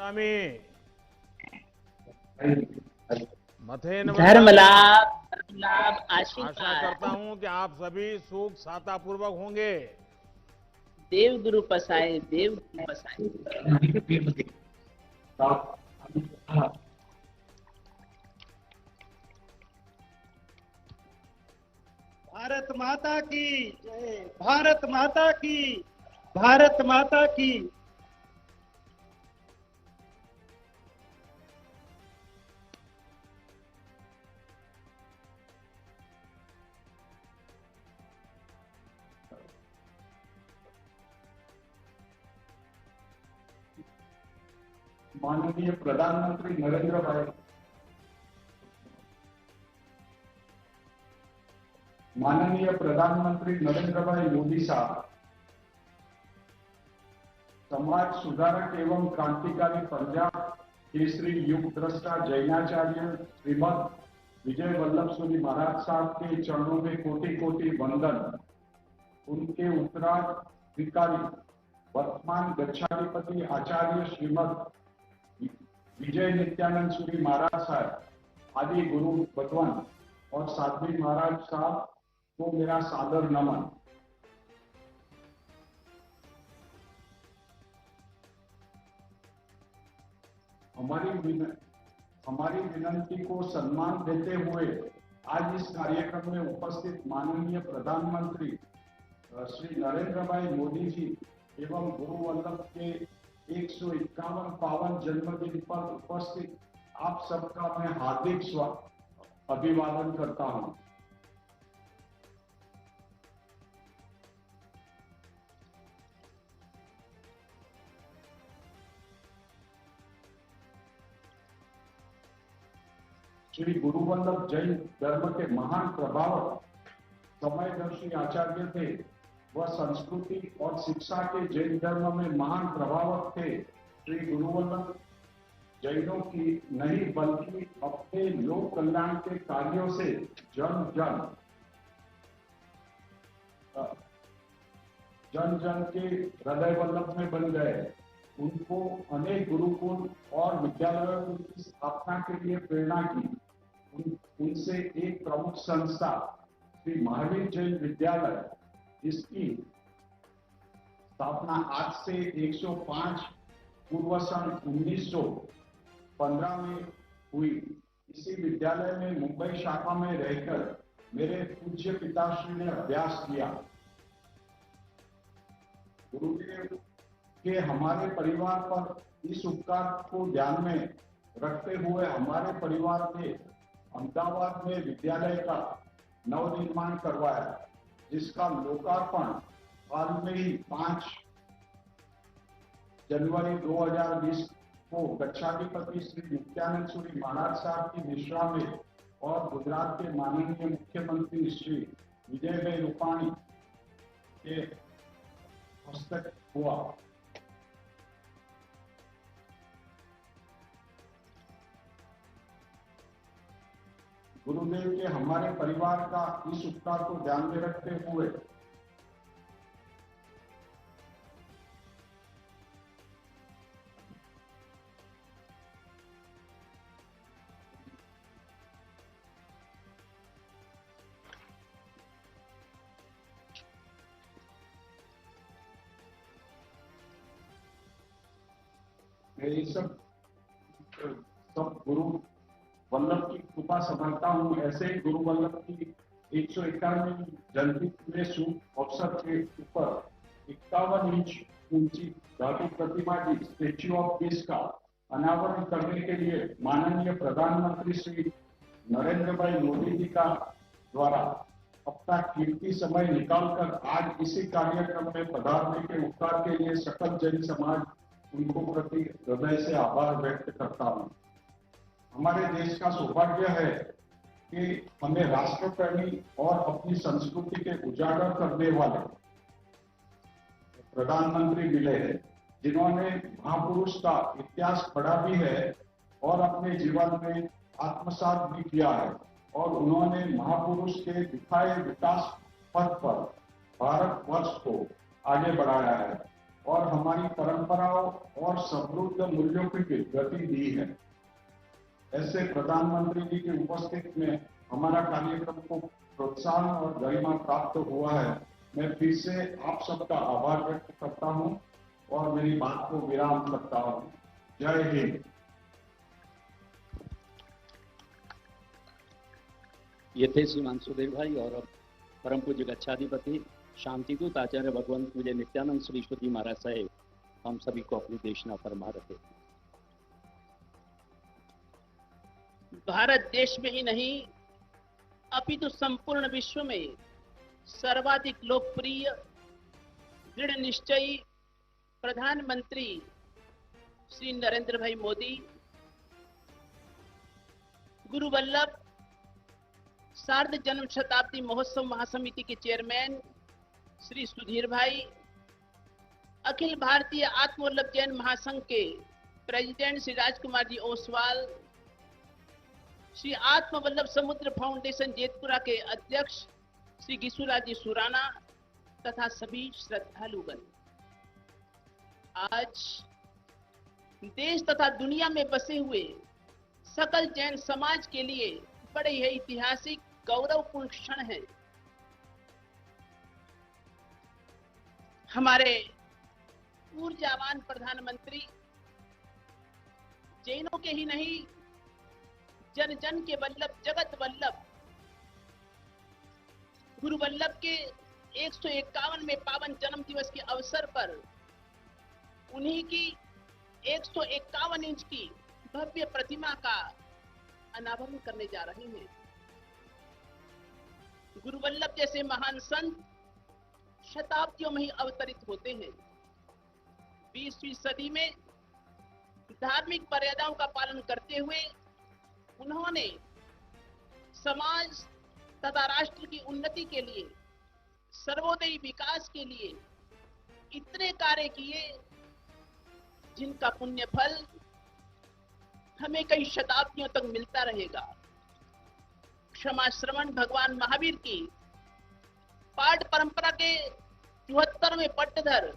स्वामी मथेन धर्म वंदन। लाभ आशा आशीर्वाद। करता हूं कि आप सभी सुख साता पूर्वक होंगे। देव गुरु पसाए, देव गुरु पसाए। भारत माता की जय। भारत माता की, भारत माता की। माननीय प्रधानमंत्री नरेंद्र भाई मोदी साहब समाज सुधारक एवं क्रांतिकारी पंजाब केसरी युग दृष्टा जैनाचार्य श्रीमद विजय वल्लभ सूरी महाराज साहब के चरणों में कोटि कोटि वंदन। उनके उत्तराधिकारी वर्तमान गच्छाधिपति आचार्य श्रीमद विजय नित्यानंद सूरी महाराज साहब आदि गुरु भगवान और साध्वी महाराज साहब को मेरा सादर नमन। हमारी विनंती को सम्मान देते हुए आज इस कार्यक्रम में उपस्थित माननीय प्रधानमंत्री श्री नरेंद्र भाई मोदी जी एवं गुरु वल्लभ के 151 पावन जन्मदिन पर उपस्थित आप सबका मैं हार्दिक अभिवादन करता हूं। श्री गुरु वल्लभ जैन धर्म के महान प्रभावक समयदर्शी आचार्य थे। वह संस्कृति और शिक्षा के जैन धर्म में महान प्रभावक थे। श्री गुरु वल्लभ जैनों की नहीं बल्कि अपने लोक कल्याण के कार्यों से जन जन के हृदय वल्लभ में बन गए। उनको अनेक गुरुकुल और विद्यालयों की स्थापना के लिए प्रेरणा की। उनसे एक प्रमुख संस्था श्री महावीर जैन विद्यालय, जिसकी स्थापना आज से 105 पूर्व सन 1915 में हुई। इसी विद्यालय में मुंबई शाखा में रहकर मेरे पूज्य पिताश्री ने अभ्यास किया। गुरुदेव के हमारे परिवार पर इस उपकार को ध्यान में रखते हुए हमारे परिवार ने अहमदाबाद में विद्यालय का नवनिर्माण करवाया, जिसका लोकार्पण हाल में ही 5 जनवरी 2020 को गच्छाधिपति श्री नित्यानंद सूरी महाराज साहब की निश्रा में और गुजरात के माननीय मुख्यमंत्री श्री विजय भाई रूपाणी के हस्तक हुआ। गुरुदेव के हमारे परिवार का इस उपकार को ध्यान में रखते हुए मैं सब गुरु वल्लभ की कृपा समझता हूँ। ऐसे ही गुरु वल्लभ की 151वीं जयंती में शुभ अवसर के ऊपर 51 इंच ऊंची धातु प्रतिमा की स्टेच्यू ऑफ पीस का अनावरण करने के लिए माननीय प्रधानमंत्री श्री नरेंद्र भाई मोदी जी का द्वारा अपना कीमती समय निकालकर आज इसी कार्यक्रम में पधारने के उपकार के लिए सकल जैन समाज उनको प्रति हृदय से आभार व्यक्त करता हूँ। हमारे देश का सौभाग्य है कि हमें राष्ट्रप्रेमी और अपनी संस्कृति के उजागर करने वाले प्रधानमंत्री मिले हैं, जिन्होंने महापुरुष का इतिहास पढ़ा भी है और अपने जीवन में आत्मसात भी किया है और उन्होंने महापुरुष के दिखाए विकास पथ पर भारतवर्ष को आगे बढ़ाया है। और हमारी परंपराओं और समृद्ध मूल्यों की गति दी है। ऐसे प्रधानमंत्री जी की उपस्थिति में हमारा कार्यक्रम को प्रोत्साहन और गरिमा प्राप्त हुआ है। मैं फिर से आप सबका आभार व्यक्त करता हूं और मेरी बात को विराम करता हूं। जय हिंद। ये थे श्रीमान सुदेव भाई और अब परम पूज्य गच्छाधिपति शांतिदूत आचार्य भगवंत पूज्य नित्यानंद सरस्वती महाराज साहेब हम सभी को अपनी देशना फरमा रहे थे। भारत देश में ही नहीं अपितु संपूर्ण विश्व में सर्वाधिक लोकप्रिय दृढ़ निश्चयी प्रधानमंत्री श्री नरेंद्र भाई मोदी, गुरु वल्लभ सार्ध जन्म शताब्दी महोत्सव महासमिति के चेयरमैन श्री सुधीर भाई, अखिल भारतीय आत्मवल्लभ जैन महासंघ के प्रेसिडेंट श्री राजकुमार जी ओसवाल, श्री आत्मवल्लभ समुद्र फाउंडेशन जेतपुरा के अध्यक्ष श्री गिसुराज जी सुराना तथा सभी श्रद्धालुगण, आज देश तथा दुनिया में बसे हुए सकल जैन समाज के लिए बड़े ही ऐतिहासिक गौरवपूर्ण क्षण है। हमारे ऊर्जावान प्रधानमंत्री जैनों के ही नहीं जन जन के वल्लभ जगत वल्लभ गुरु वल्लभ के 151वें पावन जन्म दिवस के अवसर पर उन्हीं की 151 इंच की भव्य प्रतिमा का अनावरण करने जा रहे हैं। गुरु वल्लभ जैसे महान संत शताब्दियों में ही अवतरित होते हैं। 20वीं सदी में धार्मिक मर्यादाओं का पालन करते हुए उन्होंने समाज तथा राष्ट्र की उन्नति के लिए, सर्वोदयी विकास के लिए इतने कार्य किए जिनका पुण्य फल हमें कई शताब्दियों तक मिलता रहेगा। क्षमा श्रवण भगवान महावीर की पाठ परंपरा के 74वें पट्टधर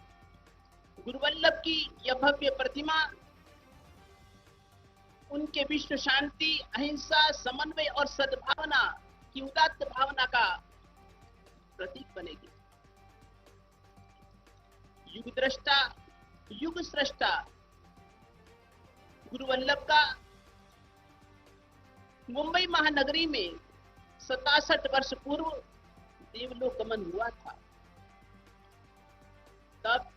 गुरु वल्लभ की यह भव्य प्रतिमा उनके विश्व शांति, अहिंसा, समन्वय और सद्भावना की उदात्त भावना का प्रतीक बनेगी। युग दृष्टा, युग सृष्टा गुरु वल्लभ का मुंबई महानगरी में 67 वर्ष पूर्व देवलोक गमन हुआ था। तब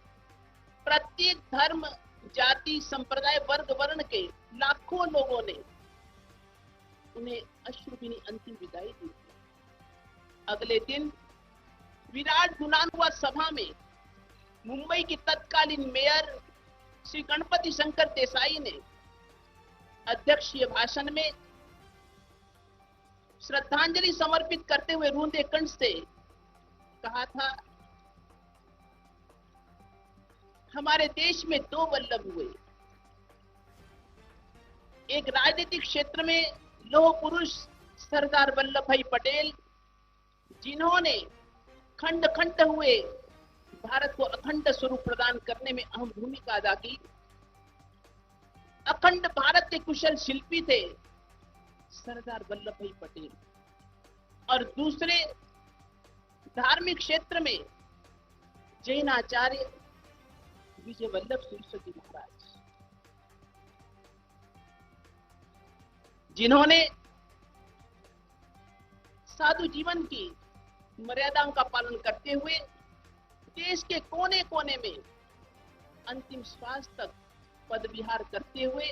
प्रत्येक धर्म, जाति, संप्रदाय, वर्ग, वर्ण के लाखों लोगों ने उन्हें अश्रुभीनी अंतिम विदाई दी। अगले दिन विराट गुणानुवाद सभा में मुंबई के तत्कालीन मेयर श्री गणपति शंकर देसाई ने अध्यक्षीय भाषण में श्रद्धांजलि समर्पित करते हुए रूंधे कंठ से कहा था, हमारे देश में 2 वल्लभ हुए। एक राजनीतिक क्षेत्र में लौह पुरुष सरदार वल्लभ भाई पटेल, जिन्होंने खंड खंड हुए भारत को अखंड स्वरूप प्रदान करने में अहम भूमिका अदा की। अखंड भारत के कुशल शिल्पी थे सरदार वल्लभ भाई पटेल। और दूसरे धार्मिक क्षेत्र में जैनाचार्य विजय वल्लभ सरस्वती महाराज, जिन्होंने साधु जीवन की मर्यादाओं का पालन करते हुए देश के कोने कोने में अंतिम श्वास तक पद विहार करते हुए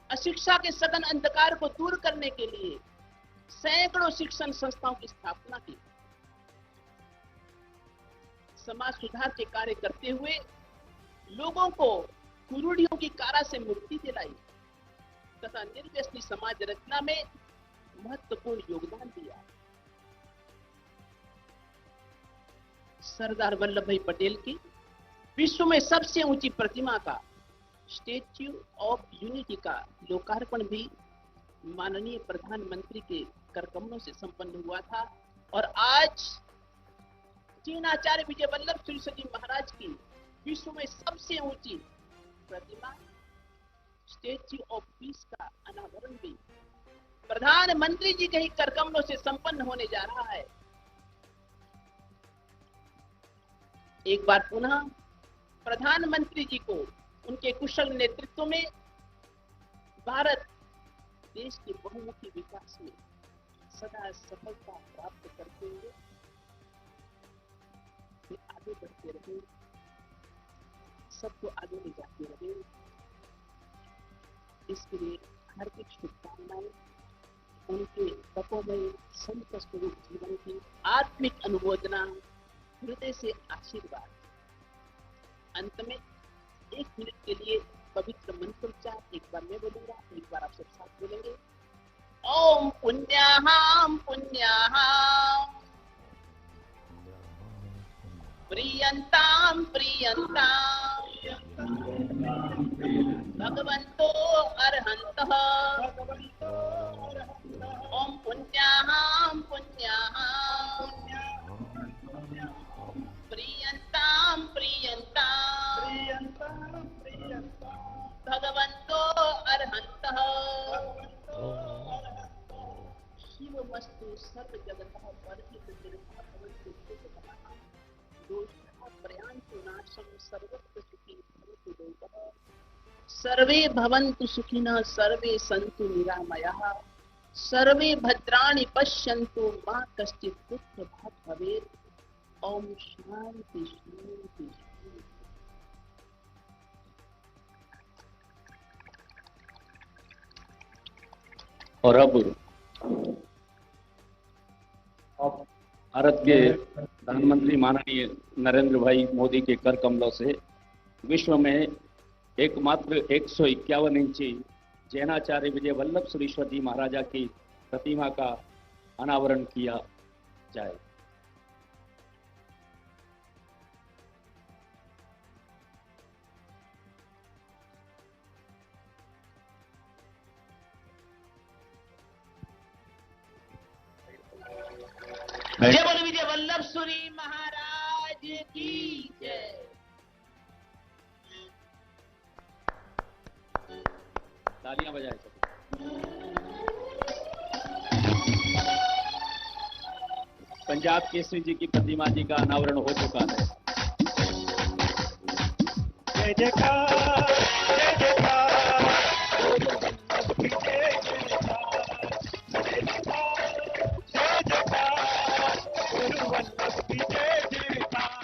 अशिक्षा के सघन अंधकार को दूर करने के लिए सैकड़ों शिक्षण संस्थाओं की स्थापना की। समाज सुधार के कार्य करते हुए लोगों को कुरूढ़ियों की कारा से मुक्ति दिलाई तथा निर्व्यसनी समाज रचना में महत्वपूर्ण योगदान दिया। सरदार वल्लभ भाई पटेल की विश्व में सबसे ऊंची प्रतिमा का, स्टेच्यू ऑफ यूनिटी का लोकार्पण भी माननीय प्रधानमंत्री के करकमलों से संपन्न हुआ था। और आज जैनाचार्य विजय वल्लभ सुरीश्वर जी महाराज की विश्व में सबसे ऊंची प्रतिमा स्टेच्यू ऑफ पीस का अनावरण भी प्रधानमंत्री जी के ही करकमलों से संपन्न होने जा रहा है। एक बार पुनः प्रधानमंत्री जी को उनके कुशल नेतृत्व में भारत देश के बहुमुखी विकास में सदा सफलता प्राप्त करते हुए आगे बढ़ते रहे, सबको आगे ले जाते रहे। इसके लिए हार्दिक शुभकामनाएं, उनके तपोमय संत स्वरूप जीवन की आत्मिक अनुमोदना, हृदय से आशीर्वाद। अंत में 1 मिनट के लिए पवित्र मंत्रोच्चार एक बार मैं बोलूंगा, एक बार आप सब साथ बोलेंगे। ओम पुण्याहम पुण्याहम प्रियंताम प्रियंताम भगवन्तो अर्हन्तः। ओम पुण्याहम पुण्याहम प्रियंताम प्रियंताम भगवन्तो अर्हन्तः। शिवमस्तु सर्वजगतः परहित निर्मः भवन्तु सुखतमः। दोषः प्रयान्तु नाशं सर्वत्र सुखी भवन्तु लोकः। सर्वे भवन्तु सुखिनः, सर्वे सन्तु निरामयाः, सर्वे भद्राणि पश्यन्तु, मा कश्चित् दुःखभाग् भवेत्। ओम शांति शांति शांति। और अब भारत के प्रधानमंत्री माननीय नरेंद्र भाई मोदी के कर कमलों से विश्व में एकमात्र 151 इंची जैनाचार्य विजय वल्लभ सुरीश्वर जी महाराजा की प्रतिमा का अनावरण किया जाए। जय बोलो विजय वल्लभ सुरी महाराज की जय। तालियां बजाए सब। पंजाब केसरी जी की प्रतिमा जी का अनावरण हो चुका है। जय जयकार जय जयकार गुरु वल्लभ की जय जयकार।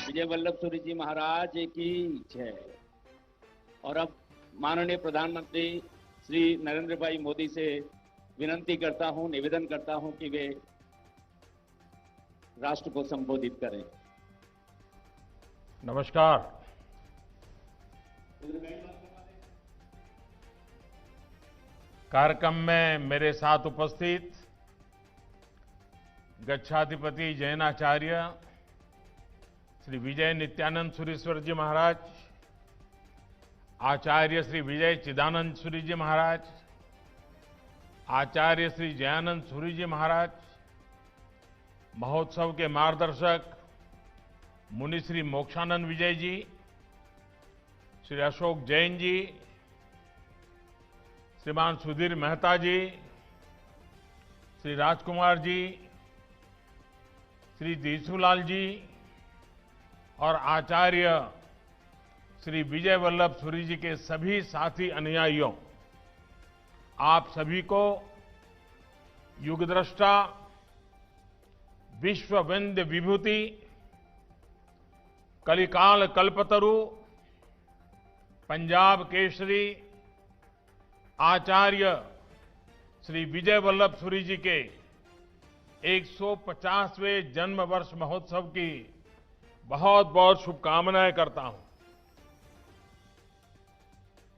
विजय वल्लभ सुरी जी महाराज की जय। और अब माननीय प्रधानमंत्री श्री नरेंद्र भाई मोदी से विनती करता हूं, निवेदन करता हूं कि वे राष्ट्र को संबोधित करें। नमस्कार। कार्यक्रम में मेरे साथ उपस्थित गच्छाधिपति जैनाचार्य श्री विजय नित्यानंद सुरीश्वर जी महाराज, आचार्य श्री विजय चिदानंद सूरी जी महाराज, आचार्य श्री जयानंद सूरी जी महाराज, महोत्सव के मार्गदर्शक मुनि श्री मोक्षानंद विजय जी, श्री अशोक जैन जी, श्रीमान सुधीर मेहता जी, श्री राजकुमार जी, श्री देसुलाल जी और आचार्य श्री विजय वल्लभ सूरी जी के सभी साथी अनुयायियों, आप सभी को युगद्रष्टा, विश्व वंद्य विभूति, कलिकाल कल्पतरु, पंजाब केसरी आचार्य श्री विजय वल्लभ सूरी जी के 150वें जन्म वर्ष महोत्सव की बहुत बहुत शुभकामनाएं करता हूं।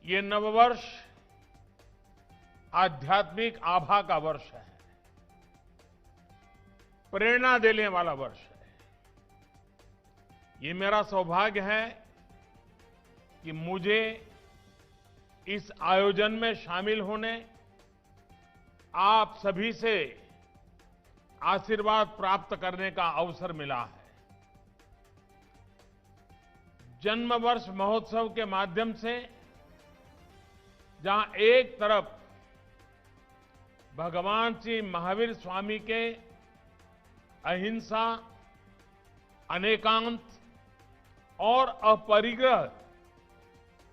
ये नववर्ष आध्यात्मिक आभा का वर्ष है, प्रेरणा देने वाला वर्ष है। ये मेरा सौभाग्य है कि मुझे इस आयोजन में शामिल होने, आप सभी से आशीर्वाद प्राप्त करने का अवसर मिला है। जन्म वर्ष महोत्सव के माध्यम से जहां एक तरफ भगवान श्री महावीर स्वामी के अहिंसा, अनेकांत और अपरिग्रह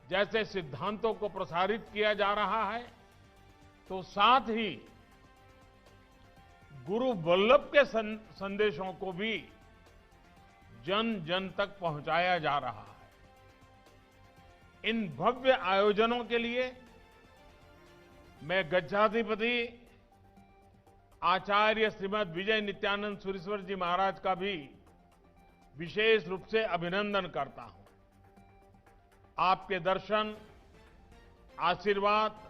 जैसे सिद्धांतों को प्रसारित किया जा रहा है, तो साथ ही गुरु वल्लभ के संदेशों को भी जन जन तक पहुंचाया जा रहा है। इन भव्य आयोजनों के लिए मैं गज्जाधिपति आचार्य श्रीमद विजय नित्यानंद सूरीश्वर जी महाराज का भी विशेष रूप से अभिनंदन करता हूं। आपके दर्शन, आशीर्वाद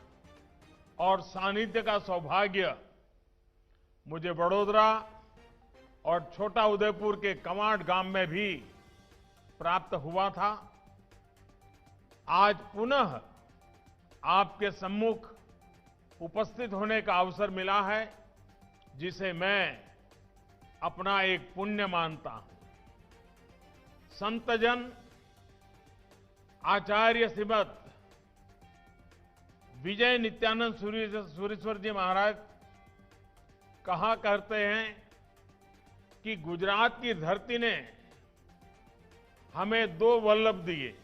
और सानिध्य का सौभाग्य मुझे वडोदरा और छोटा उदयपुर के कमांड गांव में भी प्राप्त हुआ था। आज पुनः आपके सम्मुख उपस्थित होने का अवसर मिला है, जिसे मैं अपना एक पुण्य मानता हूं। संतजन आचार्य श्रीमद विजय नित्यानंद सूरीश्वर जी महाराज कहा करते हैं कि गुजरात की धरती ने हमें 2 वल्लभ दिए,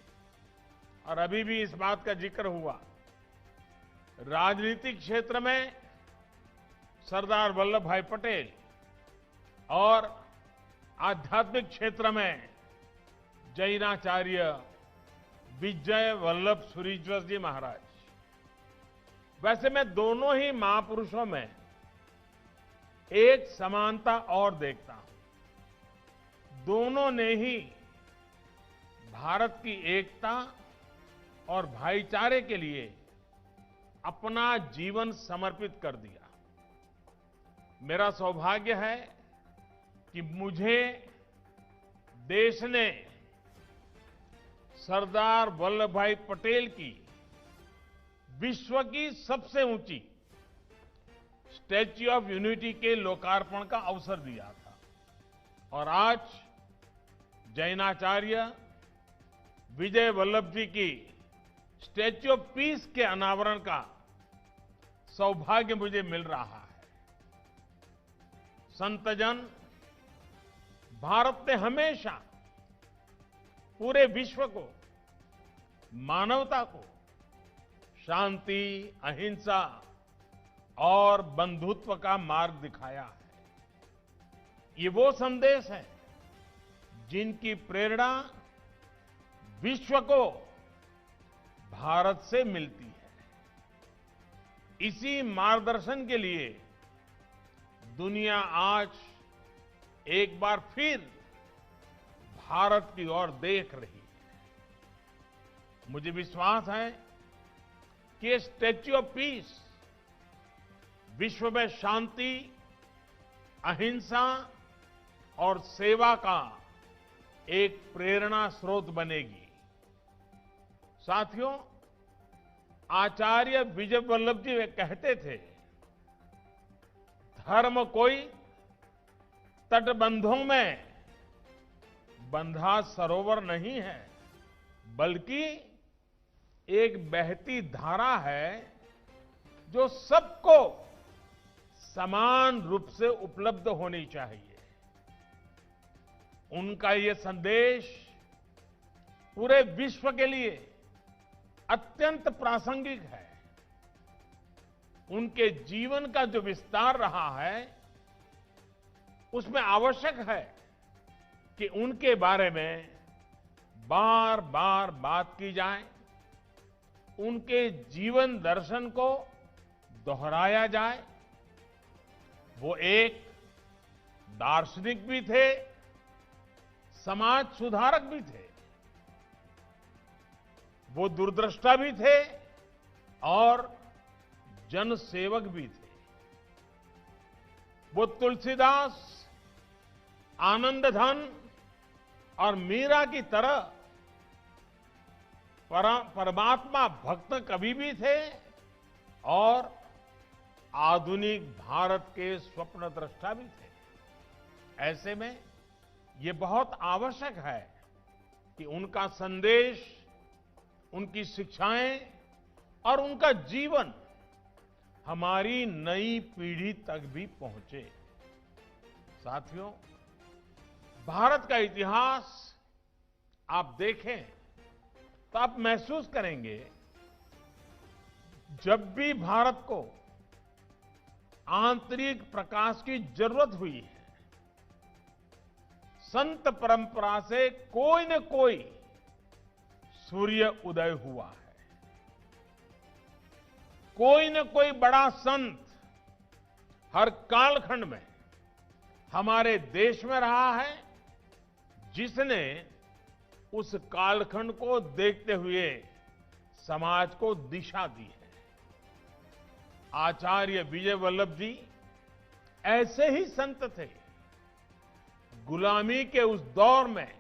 और अभी भी इस बात का जिक्र हुआ। राजनीतिक क्षेत्र में सरदार वल्लभ भाई पटेल और आध्यात्मिक क्षेत्र में जैनाचार्य विजय वल्लभ सूरीश्वर जी महाराज। वैसे मैं दोनों ही महापुरुषों में एक समानता और देखता हूं। दोनों ने ही भारत की एकता और भाईचारे के लिए अपना जीवन समर्पित कर दिया। मेरा सौभाग्य है कि मुझे देश ने सरदार वल्लभ भाई पटेल की विश्व की सबसे ऊंची स्टैच्यू ऑफ यूनिटी के लोकार्पण का अवसर दिया था, और आज जैनाचार्य विजय वल्लभ जी की स्टैच्यू ऑफ पीस के अनावरण का सौभाग्य मुझे मिल रहा है। संतजन, भारत ने हमेशा पूरे विश्व को, मानवता को शांति, अहिंसा और बंधुत्व का मार्ग दिखाया है। ये वो संदेश है जिनकी प्रेरणा विश्व को भारत से मिलती है। इसी मार्गदर्शन के लिए दुनिया आज एक बार फिर भारत की ओर देख रही है। मुझे विश्वास है कि ये स्टैच्यू ऑफ पीस विश्व में शांति, अहिंसा और सेवा का एक प्रेरणा स्रोत बनेगी। साथियों, आचार्य विजय वल्लभ जी वे कहते थे, धर्म कोई तटबंधों में बंधा सरोवर नहीं है, बल्कि एक बहती धारा है जो सबको समान रूप से उपलब्ध होनी चाहिए। उनका ये संदेश पूरे विश्व के लिए अत्यंत प्रासंगिक है। उनके जीवन का जो विस्तार रहा है, उसमें आवश्यक है कि उनके बारे में बार बार बात की जाए, उनके जीवन दर्शन को दोहराया जाए। वो एक दार्शनिक भी थे, समाज सुधारक भी थे, वो दूरदृष्टा भी थे और जनसेवक भी थे। वो तुलसीदास, आनंदधन और मीरा की तरह परमात्मा भक्त कवि भी थे और आधुनिक भारत के स्वप्न दृष्टा भी थे। ऐसे में ये बहुत आवश्यक है कि उनका संदेश, उनकी शिक्षाएं और उनका जीवन हमारी नई पीढ़ी तक भी पहुंचे। साथियों, भारत का इतिहास आप देखें तो आप महसूस करेंगे, जब भी भारत को आंतरिक प्रकाश की जरूरत हुई है, संत परंपरा से कोई न कोई सूर्य उदय हुआ है। कोई न कोई बड़ा संत हर कालखंड में हमारे देश में रहा है, जिसने उस कालखंड को देखते हुए समाज को दिशा दी है। आचार्य विजय वल्लभ जी ऐसे ही संत थे। गुलामी के उस दौर में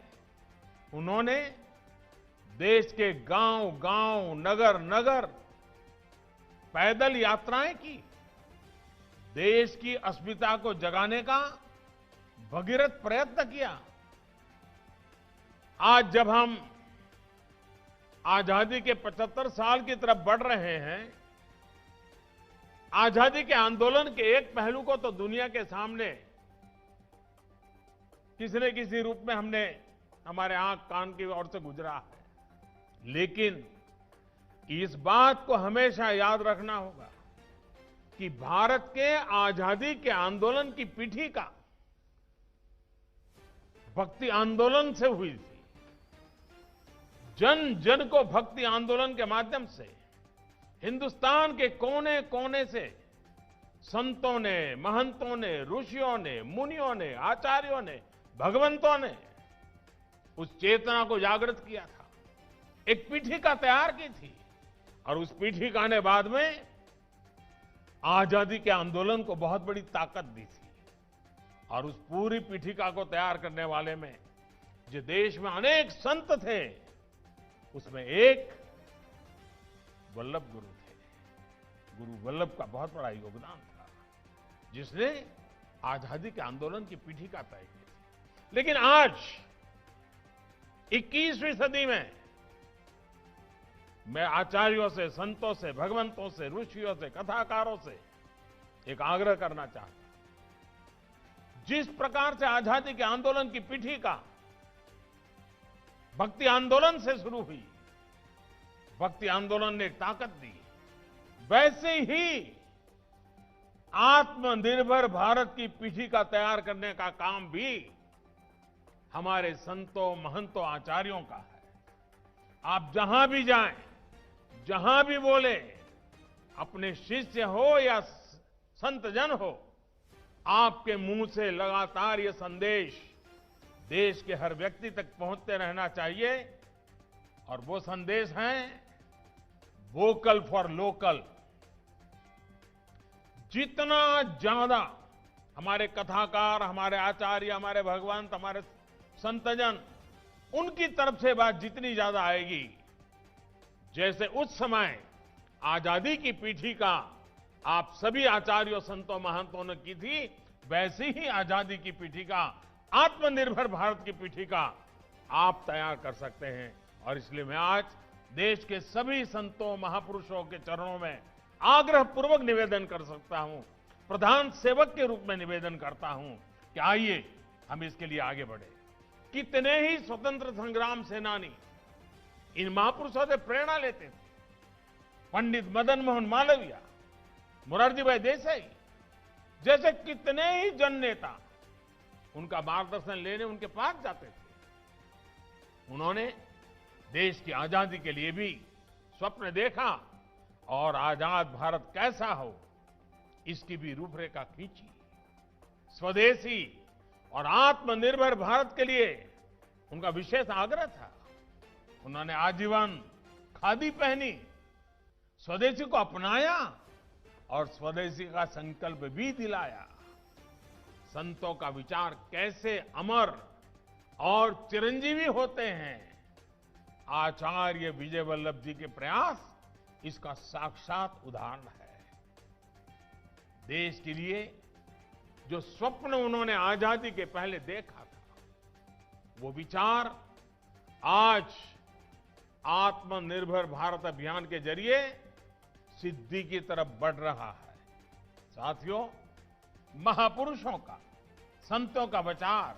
उन्होंने देश के गांव-गांव, नगर-नगर पैदल यात्राएं की, देश की अस्मिता को जगाने का भगीरथ प्रयत्न किया। आज जब हम आजादी के 75 साल की तरफ बढ़ रहे हैं, आजादी के आंदोलन के एक पहलू को तो दुनिया के सामने किसी न किसी रूप में हमने हमारे आंख कान की ओर से गुजरा है, लेकिन इस बात को हमेशा याद रखना होगा कि भारत के आजादी के आंदोलन की पीठिका भक्ति आंदोलन से हुई थी। जन जन को भक्ति आंदोलन के माध्यम से हिंदुस्तान के कोने कोने से संतों ने, महंतों ने, ऋषियों ने, मुनियों ने, आचार्यों ने, भगवंतों ने उस चेतना को जागृत किया था, एक पीठिका तैयार की थी और उस पीठिका ने बाद में आजादी के आंदोलन को बहुत बड़ी ताकत दी थी। और उस पूरी पीठिका को तैयार करने वाले में जो देश में अनेक संत थे, उसमें एक वल्लभ गुरु थे। गुरु वल्लभ का बहुत बड़ा योगदान था, जिसने आजादी के आंदोलन की पीठिका तय की थी। लेकिन आज 21वीं सदी में मैं आचार्यों से, संतों से, भगवंतों से, ऋषियों से, कथाकारों से एक आग्रह करना चाहता हूं। जिस प्रकार से आजादी के आंदोलन की पीठिका भक्ति आंदोलन से शुरू हुई, भक्ति आंदोलन ने एक ताकत दी, वैसे ही आत्मनिर्भर भारत की पीठिका तैयार करने का काम भी हमारे संतों, महंतों, आचार्यों का है। आप जहां भी जाएं, जहां भी बोले, अपने शिष्य हो या संत जन हो, आपके मुंह से लगातार ये संदेश देश के हर व्यक्ति तक पहुंचते रहना चाहिए। और वो संदेश है वोकल फॉर लोकल। जितना ज्यादा हमारे कथाकार, हमारे आचार्य, हमारे भगवंत, हमारे संतजन, उनकी तरफ से बात जितनी ज्यादा आएगी, जैसे उस समय आजादी की पीठिका आप सभी आचार्यों संतों महंतों ने की थी, वैसी ही आजादी की पीठिका, आत्मनिर्भर भारत की पीठिका आप तैयार कर सकते हैं। और इसलिए मैं आज देश के सभी संतों महापुरुषों के चरणों में आग्रह पूर्वक निवेदन कर सकता हूं, प्रधान सेवक के रूप में निवेदन करता हूं कि आइए हम इसके लिए आगे बढ़े। कितने ही स्वतंत्र संग्राम सेनानी इन महापुरुषों से प्रेरणा लेते थे। पंडित मदन मोहन मालवीय, मोरारजी भाई देसाई जैसे कितने ही जन नेता उनका मार्गदर्शन लेने उनके पास जाते थे। उन्होंने देश की आजादी के लिए भी स्वप्न देखा और आजाद भारत कैसा हो इसकी भी रूपरेखा खींची। स्वदेशी और आत्मनिर्भर भारत के लिए उनका विशेष आग्रह था। उन्होंने आजीवन खादी पहनी, स्वदेशी को अपनाया और स्वदेशी का संकल्प भी दिलाया। संतों का विचार कैसे अमर और चिरंजीवी होते हैं, आचार्य विजय वल्लभ जी के प्रयास इसका साक्षात उदाहरण है। देश के लिए जो स्वप्न उन्होंने आजादी के पहले देखा था, वो विचार आज आत्मनिर्भर भारत अभियान के जरिए सिद्धि की तरफ बढ़ रहा है। साथियों, महापुरुषों का, संतों का विचार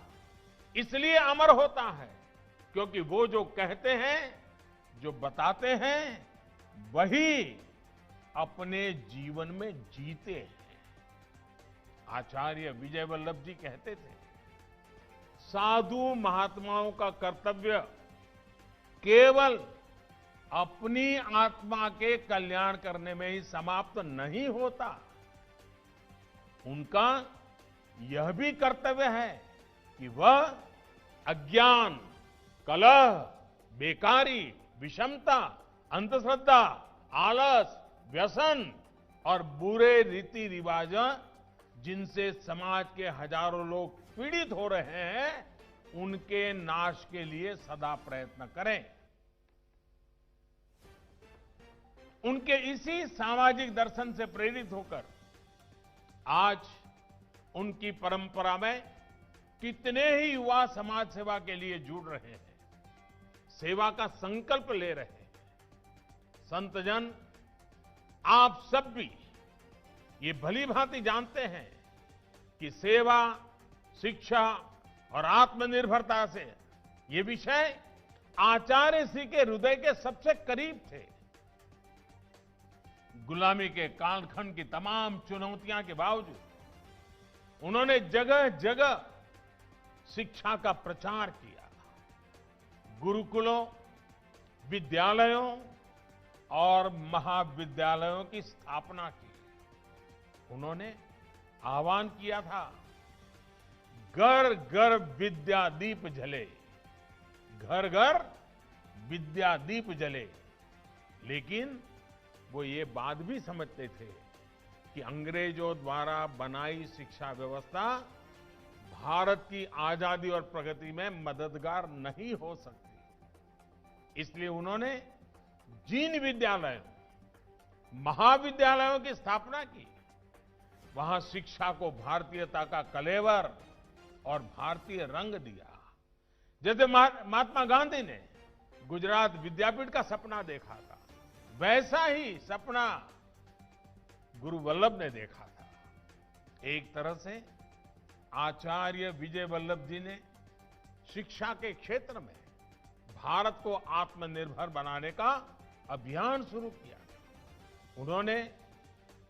इसलिए अमर होता है क्योंकि वो जो कहते हैं, जो बताते हैं, वही अपने जीवन में जीते हैं। आचार्य विजय वल्लभ जी कहते थे, साधु महात्माओं का कर्तव्य केवल अपनी आत्मा के कल्याण करने में ही समाप्त नहीं होता, उनका यह भी कर्तव्य है कि वह अज्ञान, कलह, बेकारी, विषमता, अंधश्रद्धा, आलस, व्यसन और बुरे रीति रिवाज जिनसे समाज के हजारों लोग पीड़ित हो रहे हैं, उनके नाश के लिए सदा प्रयत्न करें। उनके इसी सामाजिक दर्शन से प्रेरित होकर आज उनकी परंपरा में कितने ही युवा समाज सेवा के लिए जुड़ रहे हैं, सेवा का संकल्प ले रहे हैं। संतजन, आप सब भी ये भली भांति जानते हैं कि सेवा, शिक्षा और आत्मनिर्भरता से ये विषय आचार्य श्री के हृदय के सबसे करीब थे। गुलामी के कालखंड की तमाम चुनौतियां के बावजूद उन्होंने जगह जगह शिक्षा का प्रचार किया। गुरुकुलों, विद्यालयों और महाविद्यालयों की स्थापना की। उन्होंने आह्वान किया था, घर घर विद्या दीप जले, घर घर विद्या दीप जले। लेकिन वो ये बात भी समझते थे कि अंग्रेजों द्वारा बनाई शिक्षा व्यवस्था भारत की आजादी और प्रगति में मददगार नहीं हो सकती। इसलिए उन्होंने जिन विद्यालयों, महाविद्यालयों की स्थापना की, वहां शिक्षा को भारतीयता का कलेवर और भारतीय रंग दिया। जैसे महात्मा गांधी ने गुजरात विद्यापीठ का सपना देखा था, वैसा ही सपना गुरु वल्लभ ने देखा था। एक तरह से आचार्य विजय वल्लभ जी ने शिक्षा के क्षेत्र में भारत को आत्मनिर्भर बनाने का अभियान शुरू किया। उन्होंने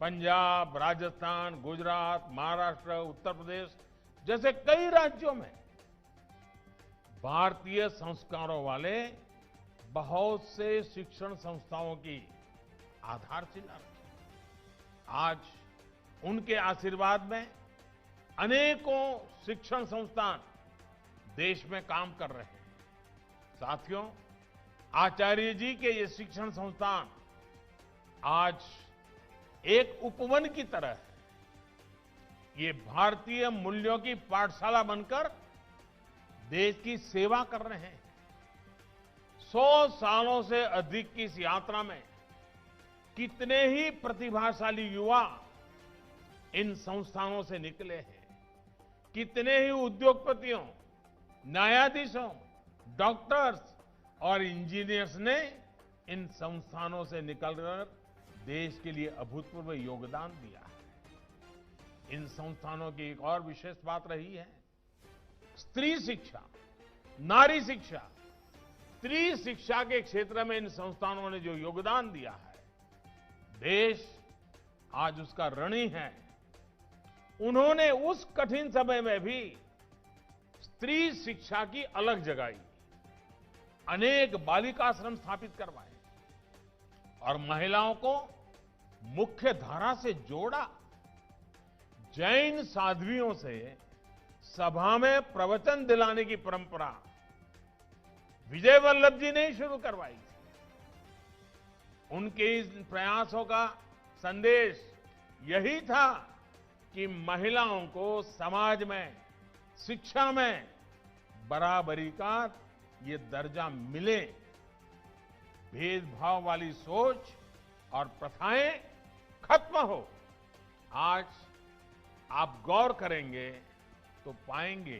पंजाब, राजस्थान, गुजरात, महाराष्ट्र, उत्तर प्रदेश जैसे कई राज्यों में भारतीय संस्कारों वाले बहुत से शिक्षण संस्थाओं की आधारशिला रखी। आज उनके आशीर्वाद में अनेकों शिक्षण संस्थान देश में काम कर रहे हैं। साथियों, आचार्य जी के ये शिक्षण संस्थान आज एक उपवन की तरह है। ये भारतीय मूल्यों की पाठशाला बनकर देश की सेवा कर रहे हैं। 100 सालों से अधिक की इस यात्रा में कितने ही प्रतिभाशाली युवा इन संस्थानों से निकले हैं। कितने ही उद्योगपतियों, न्यायाधीशों, डॉक्टर्स और इंजीनियर्स ने इन संस्थानों से निकलकर देश के लिए अभूतपूर्व योगदान दिया है। इन संस्थानों की एक और विशेष बात रही है, स्त्री शिक्षा, नारी शिक्षा, स्त्री शिक्षा के क्षेत्र में इन संस्थानों ने जो योगदान दिया है, देश आज उसका ऋणी है। उन्होंने उस कठिन समय में भी स्त्री शिक्षा की अलग जगाई, अनेक बालिकाश्रम स्थापित करवाए और महिलाओं को मुख्य धारा से जोड़ा। जैन साध्वियों से सभा में प्रवचन दिलाने की परंपरा विजय वल्लभ जी ने ही शुरू करवाई थी। उनके इस प्रयासों का संदेश यही था कि महिलाओं को समाज में, शिक्षा में बराबरी का ये दर्जा मिले, भेदभाव वाली सोच और प्रथाएं खत्म हो। आज आप गौर करेंगे तो पाएंगे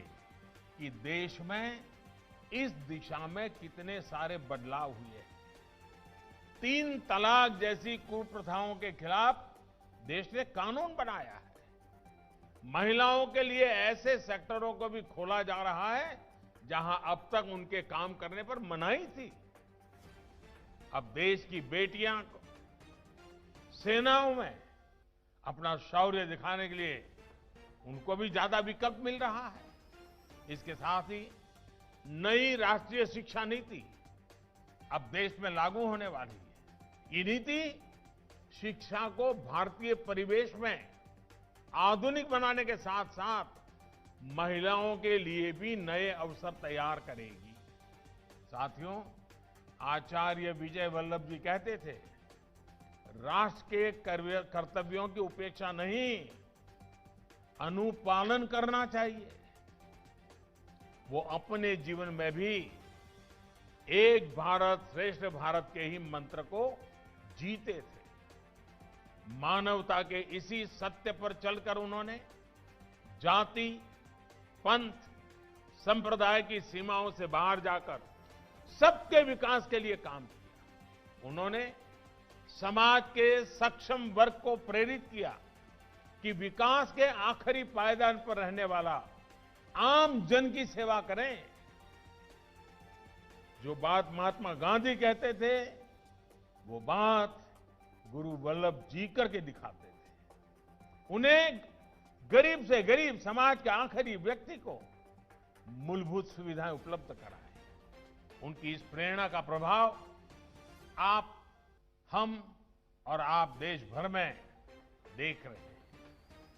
कि देश में इस दिशा में कितने सारे बदलाव हुए हैं। 3 तलाक जैसी कुप्रथाओं के खिलाफ देश ने कानून बनाया है। महिलाओं के लिए ऐसे सेक्टरों को भी खोला जा रहा है जहां अब तक उनके काम करने पर मनाही थी। अब देश की बेटियां सेनाओं में अपना शौर्य दिखाने के लिए उनको भी ज्यादा विकल्प मिल रहा है। इसके साथ ही नई राष्ट्रीय शिक्षा नीति अब देश में लागू होने वाली है। ये नीति शिक्षा को भारतीय परिवेश में आधुनिक बनाने के साथ साथ महिलाओं के लिए भी नए अवसर तैयार करेगी। साथियों, आचार्य विजय वल्लभ जी कहते थे, राष्ट्र के कर्तव्यों की उपेक्षा नहीं, अनुपालन करना चाहिए। वो अपने जीवन में भी एक भारत श्रेष्ठ भारत के ही मंत्र को जीते थे। मानवता के इसी सत्य पर चलकर उन्होंने जाति, पंथ, संप्रदाय की सीमाओं से बाहर जाकर सबके विकास के लिए काम किया। उन्होंने समाज के सक्षम वर्ग को प्रेरित किया कि विकास के आखिरी पायदान पर रहने वाला आम जन की सेवा करें। जो बात महात्मा गांधी कहते थे, वो बात गुरु वल्लभ जी करके दिखाते थे। उन्हें गरीब से गरीब समाज के आखिरी व्यक्ति को मूलभूत सुविधाएं उपलब्ध कराएं। उनकी इस प्रेरणा का प्रभाव आप, हम और आप देश भर में देख रहे हैं।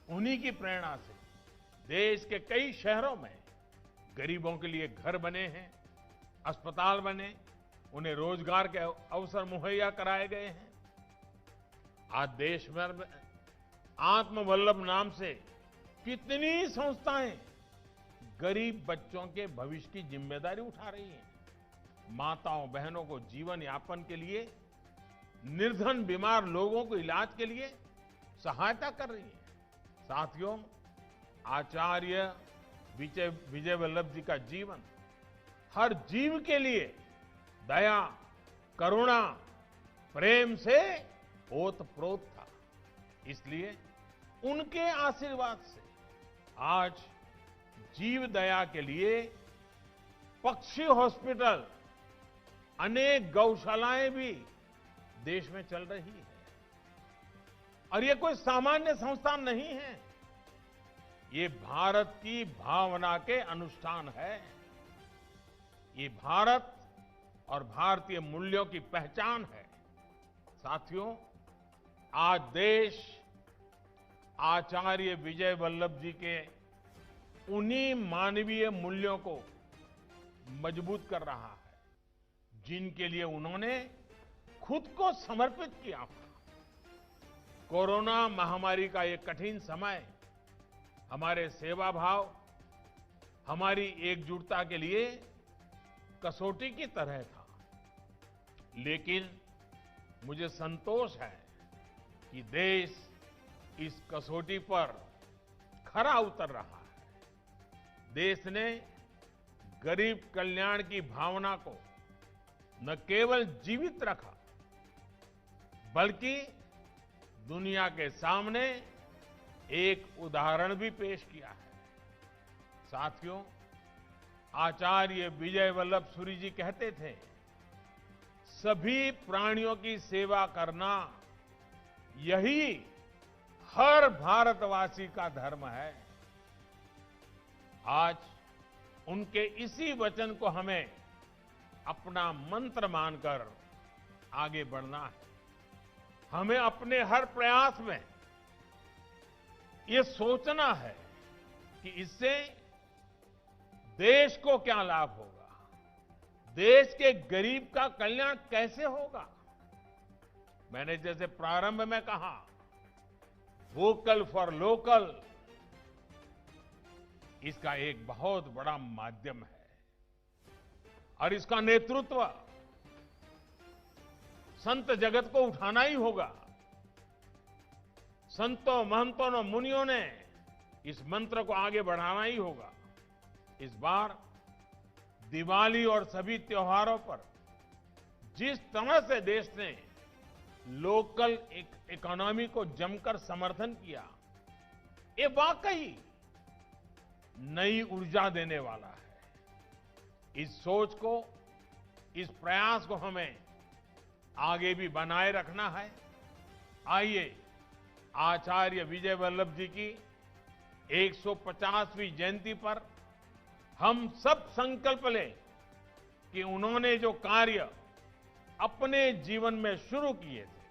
उन्हीं की प्रेरणा से देश के कई शहरों में गरीबों के लिए घर बने हैं, अस्पताल बने, उन्हें रोजगार के अवसर मुहैया कराए गए हैं। आज देश भर में आत्मवल्लभ नाम से कितनी संस्थाएं गरीब बच्चों के भविष्य की जिम्मेदारी उठा रही हैं। माताओं बहनों को जीवन यापन के लिए, निर्धन बीमार लोगों को इलाज के लिए सहायता कर रही है। साथियों, आचार्य विजय वल्लभ जी का जीवन हर जीव के लिए दया, करुणा, प्रेम से ओतप्रोत था। इसलिए उनके आशीर्वाद से आज जीव दया के लिए पक्षी हॉस्पिटल, अनेक गौशालाएं भी देश में चल रही है। और ये कोई सामान्य संस्थान नहीं है, ये भारत की भावना के अनुष्ठान है। ये भारत और भारतीय मूल्यों की पहचान है। साथियों, आज देश आचार्य विजय वल्लभ जी के उन्हीं मानवीय मूल्यों को मजबूत कर रहा है जिनके लिए उन्होंने खुद को समर्पित किया। कोरोना महामारी का ये कठिन समय हमारे सेवा भाव, हमारी एकजुटता के लिए कसौटी की तरह था। लेकिन मुझे संतोष है कि देश इस कसौटी पर खरा उतर रहा है। देश ने गरीब कल्याण की भावना को न केवल जीवित रखा, बल्कि दुनिया के सामने एक उदाहरण भी पेश किया है। साथियों, आचार्य विजय वल्लभ सूरी जी कहते थे, सभी प्राणियों की सेवा करना यही हर भारतवासी का धर्म है। आज उनके इसी वचन को हमें अपना मंत्र मानकर आगे बढ़ना है। हमें अपने हर प्रयास में ये सोचना है कि इससे देश को क्या लाभ होगा, देश के गरीब का कल्याण कैसे होगा। मैंने जैसे प्रारंभ में कहा, वोकल फॉर लोकल इसका एक बहुत बड़ा माध्यम है और इसका नेतृत्व संत जगत को उठाना ही होगा। संतों, महंतों और मुनियों ने इस मंत्र को आगे बढ़ाना ही होगा। इस बार दिवाली और सभी त्योहारों पर जिस तरह से देश ने लोकल इकोनॉमी को जमकर समर्थन किया, ये वाकई नई ऊर्जा देने वाला है। इस सोच को, इस प्रयास को हमें आगे भी बनाए रखना है। आइए आचार्य विजय वल्लभ जी की 150वीं जयंती पर हम सब संकल्प लें कि उन्होंने जो कार्य अपने जीवन में शुरू किए थे,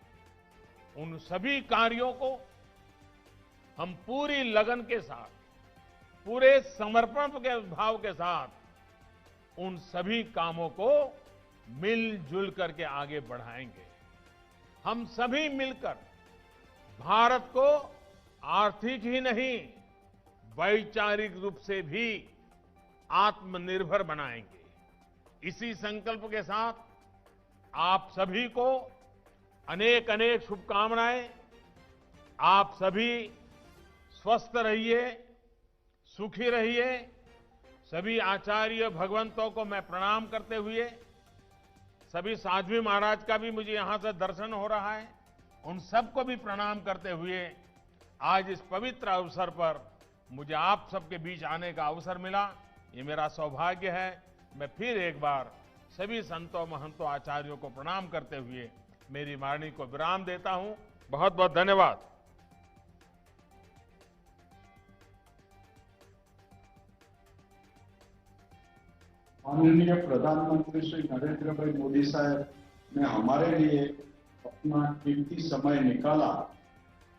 उन सभी कार्यों को हम पूरी लगन के साथ, पूरे समर्पण के भाव के साथ उन सभी कामों को मिलजुल करके आगे बढ़ाएंगे। हम सभी मिलकर भारत को आर्थिक ही नहीं, वैचारिक रूप से भी आत्मनिर्भर बनाएंगे। इसी संकल्प के साथ आप सभी को अनेक अनेक शुभकामनाएं। आप सभी स्वस्थ रहिए, सुखी रहिए। सभी आचार्य भगवंतों को मैं प्रणाम करते हुए, सभी साध्वी महाराज का भी मुझे यहां से दर्शन हो रहा है, उन सबको भी प्रणाम करते हुए आज इस पवित्र अवसर पर मुझे आप सबके बीच आने का अवसर मिला, ये मेरा सौभाग्य है। मैं फिर एक बार सभी संतों, महंतों, आचार्यों को प्रणाम करते हुए मेरी वाणी को विराम देता हूं। बहुत बहुत धन्यवाद। माननीय प्रधानमंत्री श्री नरेंद्र भाई मोदी साहब ने हमारे लिए अपना कीमती समय निकाला,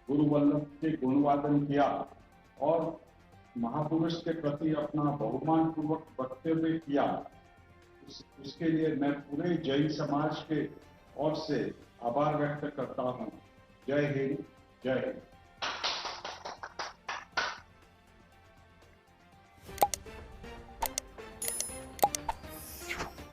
गुरु वल्लभ के गुणवादन किया और महापुरुष के प्रति अपना बहुमान पूर्वक वक्तव्य किया। उसके लिए मैं पूरे जैन समाज के ओर से आभार व्यक्त करता हूं। जय हिंद, जय हिंद।